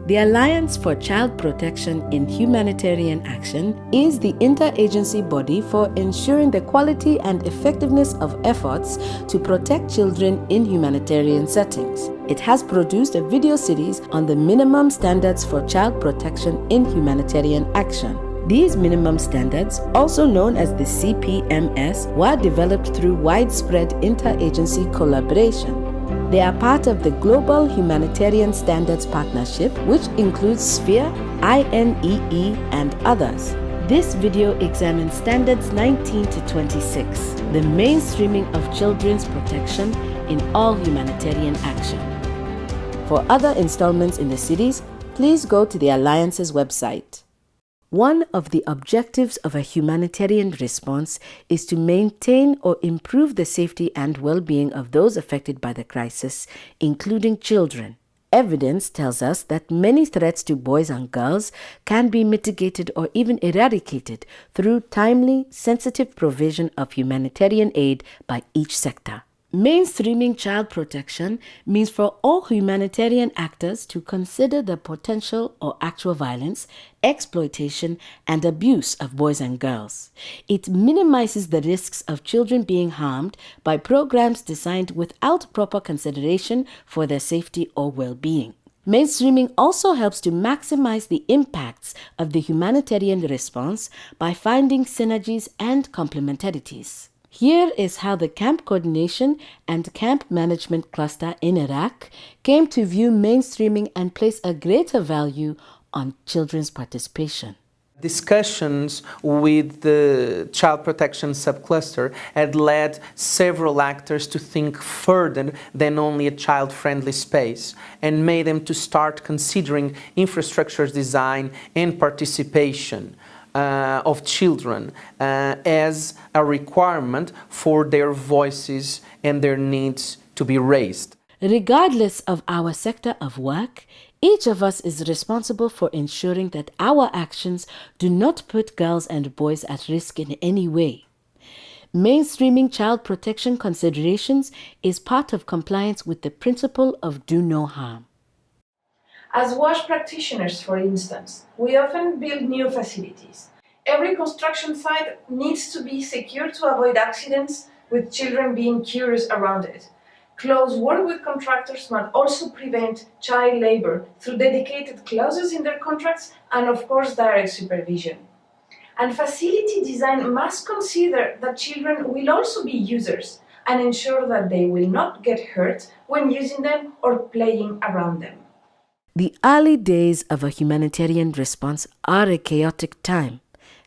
The Alliance for Child Protection in Humanitarian Action is the interagency body for ensuring the quality and effectiveness of efforts to protect children in humanitarian settings. It has produced a video series on the minimum standards for child protection in humanitarian action. These minimum standards, also known as the CPMS, were developed through widespread interagency collaboration. They are part of the Global Humanitarian Standards Partnership, which includes Sphere, INEE, and others. This video examines standards 19 to 26, the mainstreaming of children's protection in all humanitarian action. For other installments in the series, please go to the Alliance's website. One of the objectives of a humanitarian response is to maintain or improve the safety and well-being of those affected by the crisis, including children. Evidence tells us that many threats to boys and girls can be mitigated or even eradicated through timely, sensitive provision of humanitarian aid by each sector. Mainstreaming child protection means for all humanitarian actors to consider the potential or actual violence, exploitation, and abuse of boys and girls. It minimizes the risks of children being harmed by programs designed without proper consideration for their safety or well-being. Mainstreaming also helps to maximize the impacts of the humanitarian response by finding synergies and complementarities. Here is how the Camp Coordination and Camp Management Cluster in Iraq came to view mainstreaming and place a greater value on children's participation. Discussions with the child protection subcluster had led several actors to think further than only a child-friendly space and made them to start considering infrastructure design and participation of children as a requirement for their voices and their needs to be raised. Regardless of our sector of work, each of us is responsible for ensuring that our actions do not put girls and boys at risk in any way. Mainstreaming child protection considerations is part of compliance with the principle of do no harm. As WASH practitioners, for instance, we often build new facilities. Every construction site needs to be secure to avoid accidents, with children being curious around it. Close work with contractors must also prevent child labor through dedicated clauses in their contracts and, of course, direct supervision. And facility design must consider that children will also be users and ensure that they will not get hurt when using them or playing around them. The early days of a humanitarian response are a chaotic time.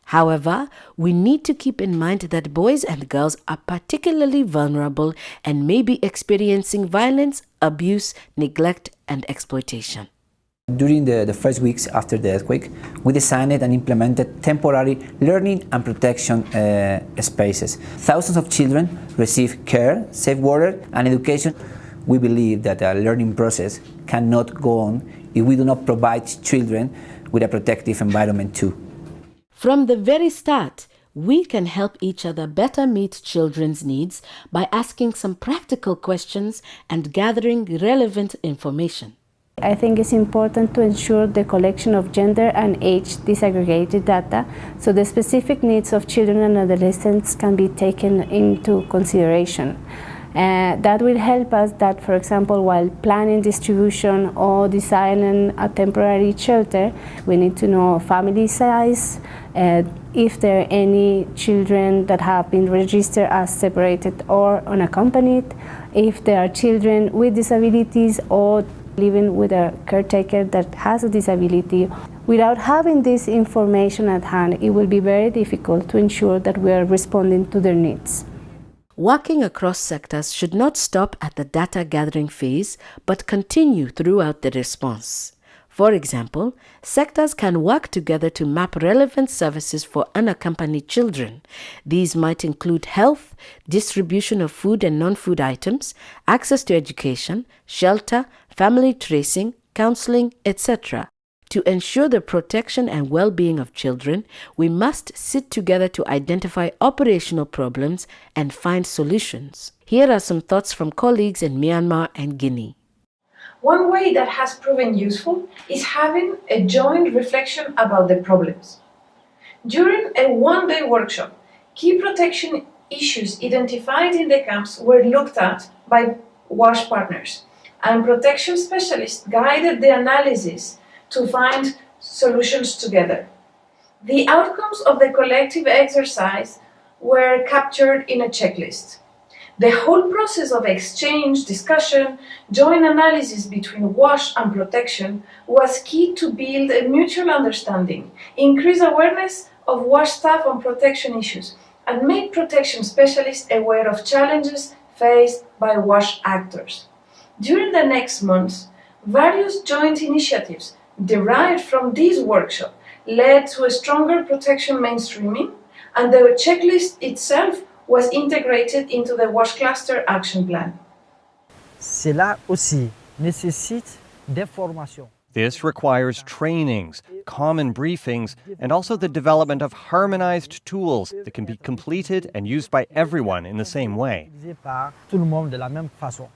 However, we need to keep in mind that boys and girls are particularly vulnerable and may be experiencing violence, abuse, neglect, and exploitation. During the first weeks after the earthquake, we designed and implemented temporary learning and protection spaces. Thousands of children receive care, safe water, and education. We believe that a learning process cannot go on if we do not provide children with a protective environment too. From the very start, we can help each other better meet children's needs by asking some practical questions and gathering relevant information. I think it's important to ensure the collection of gender and age disaggregated data so the specific needs of children and adolescents can be taken into consideration. That will help us that, for example, while planning distribution or designing a temporary shelter, we need to know family size, if there are any children that have been registered as separated or unaccompanied, if there are children with disabilities or living with a caretaker that has a disability. Without having this information at hand, it will be very difficult to ensure that we are responding to their needs. Working across sectors should not stop at the data gathering phase, but continue throughout the response. For example, sectors can work together to map relevant services for unaccompanied children. These might include health, distribution of food and non-food items, access to education, shelter, family tracing, counseling, etc. To ensure the protection and well-being of children, we must sit together to identify operational problems and find solutions. Here are some thoughts from colleagues in Myanmar and Guinea. One way that has proven useful is having a joint reflection about the problems. During a one-day workshop, key protection issues identified in the camps were looked at by WASH partners, and protection specialists guided the analysis to find solutions together. The outcomes of the collective exercise were captured in a checklist. The whole process of exchange, discussion, joint analysis between WASH and protection was key to build a mutual understanding, increase awareness of WASH staff on protection issues, and make protection specialists aware of challenges faced by WASH actors. During the next months, various joint initiatives derived from this workshop led to a stronger protection mainstreaming, and the checklist itself was integrated into the WASH Cluster Action Plan. Cela aussi nécessite des formations. This requires trainings, common briefings, and also the development of harmonized tools that can be completed and used by everyone in the same way. Par tout le monde de la même façon.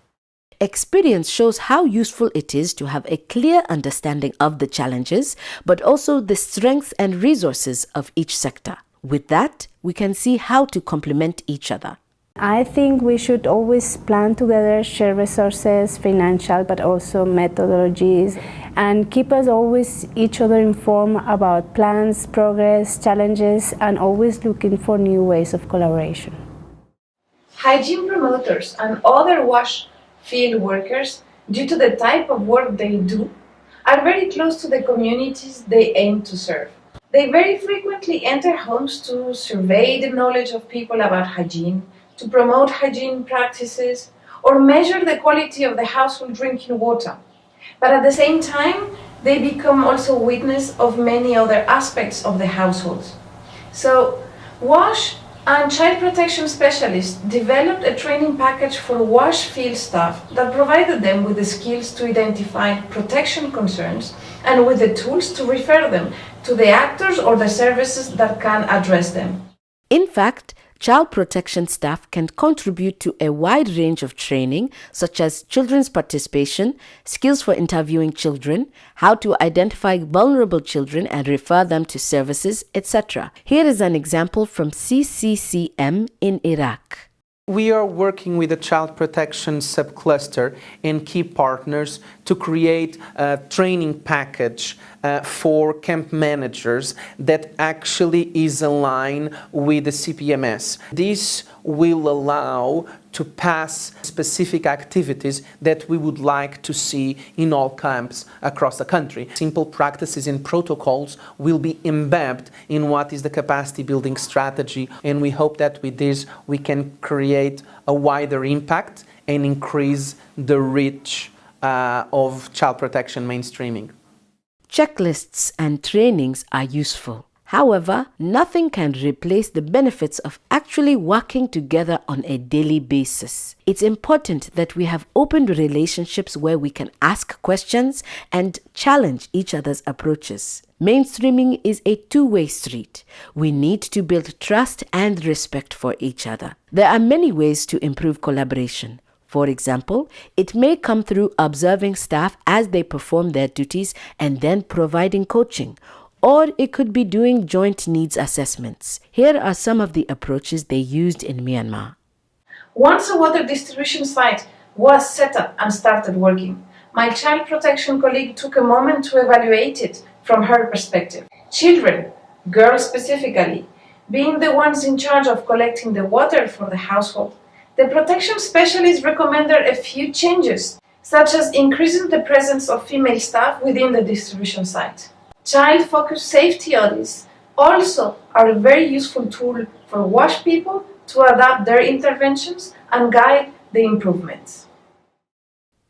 Experience shows how useful it is to have a clear understanding of the challenges, but also the strengths and resources of each sector. With that, we can see how to complement each other. I think we should always plan together, share resources, financial, but also methodologies, and keep us always each other informed about plans, progress, challenges, and always looking for new ways of collaboration. Hygiene promoters and other WASH field workers, due to the type of work they do, are very close to the communities they aim to serve. They very frequently enter homes to survey the knowledge of people about hygiene, to promote hygiene practices, or measure the quality of the household drinking water. But at the same time, they become also witness of many other aspects of the households. So, WASH and child protection specialists developed a training package for WASH field staff that provided them with the skills to identify protection concerns and with the tools to refer them to the actors or the services that can address them. In fact, child protection staff can contribute to a wide range of training, such as children's participation, skills for interviewing children, how to identify vulnerable children and refer them to services, etc. Here is an example from CCCM in Iraq. We are working with the child protection subcluster and key partners to create a training package for camp managers that actually is aligned with the CPMS. This will allow to pass specific activities that we would like to see in all camps across the country. Simple practices and protocols will be embedded in what is the capacity building strategy, and we hope that with this we can create a wider impact and increase the reach of child protection mainstreaming. Checklists and trainings are useful. However, nothing can replace the benefits of actually working together on a daily basis. It's important that we have open relationships where we can ask questions and challenge each other's approaches. Mainstreaming is a two-way street. We need to build trust and respect for each other. There are many ways to improve collaboration. For example, it may come through observing staff as they perform their duties and then providing coaching. Or it could be doing joint needs assessments. Here are some of the approaches they used in Myanmar. Once a water distribution site was set up and started working, my child protection colleague took a moment to evaluate it from her perspective. Children, girls specifically, being the ones in charge of collecting the water for the household, the protection specialist recommended a few changes, such as increasing the presence of female staff within the distribution site. Child-focused safety audits also are a very useful tool for WASH people to adapt their interventions and guide the improvements.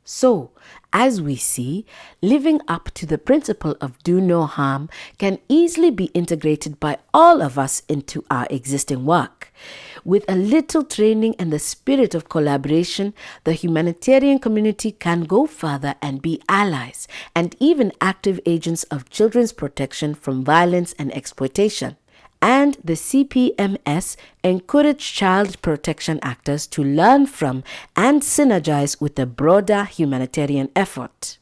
So, as we see, living up to the principle of do no harm can easily be integrated by all of us into our existing work. With a little training and the spirit of collaboration, the humanitarian community can go further and be allies and even active agents of children's protection from violence and exploitation. and the CPMS encourage child protection actors to learn from and synergize with the broader humanitarian effort.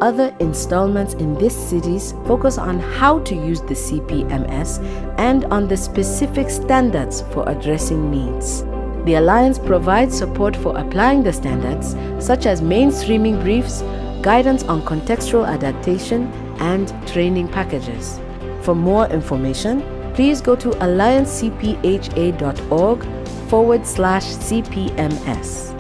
Other installments in this series focus on how to use the CPMS and on the specific standards for addressing needs. The Alliance provides support for applying the standards, such as mainstreaming briefs, guidance on contextual adaptation, and training packages. For more information, please go to alliancecpha.org/CPMS.